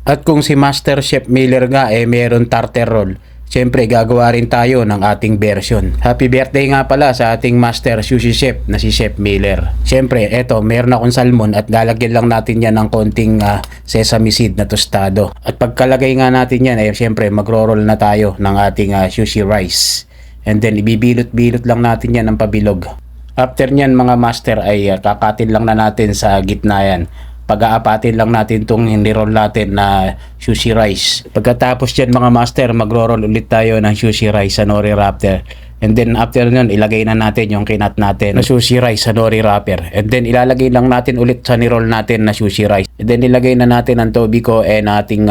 At kung si Master Chef Miller nga meron tartar roll, siyempre gagawa rin tayo ng ating version. Happy birthday nga pala sa ating Master Sushi Chef na si Chef Miller. Siyempre eto, meron akong salmon at lalagyan lang natin yan ng konting sesame seed na tostado. At pagkalagay nga natin yan siyempre magro-roll na tayo ng ating sushi rice. And then ibibilot-bilot lang natin yan ng pabilog. After nyan mga master ay kakatin lang na natin sa gitna yan. Pag-aapatin lang natin itong ni-roll natin na sushi rice. Pagkatapos dyan mga master, magro-roll ulit tayo ng sushi rice sa nori wrapper. And then after nun, ilagay na natin yung kinat natin na sushi rice sa nori wrapper. And then ilalagay lang natin ulit sa ni-roll natin na sushi rice. And then ilagay na natin ang tobiko and ating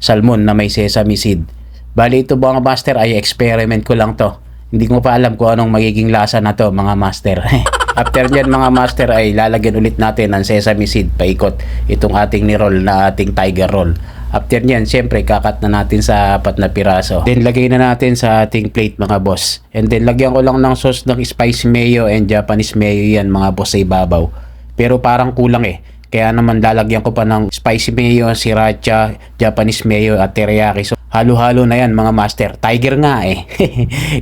salmon na may sesame seed. Bali ito mga master ay experiment ko lang to. Hindi ko pa alam kung anong magiging lasa na to mga master. After nyan mga master ay lalagyan ulit natin ng sesame seed paikot itong ating ni-roll na ating tiger roll. After nyan siyempre kakat na natin sa 4 na piraso. Then lagay na natin sa ating plate mga boss. And then lagyan ko lang ng sauce ng spicy mayo and Japanese mayo yan mga boss sa ibabaw. Pero parang kulang Kaya naman lalagyan ko pa ng spicy mayo, sriracha, Japanese mayo at teriyaki. So halo-halo na yan mga master. Tiger nga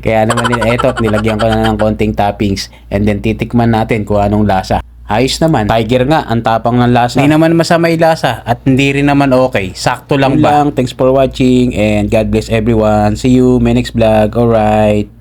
Kaya naman eto, nilagyan ko na ng konting toppings. And then titikman natin kung anong lasa. Ayos naman. Tiger nga, ang tapang ng lasa. Hindi naman masama yung lasa at hindi rin naman okay. Sakto lang ba? Thanks for watching and God bless everyone. See you my next vlog. Alright.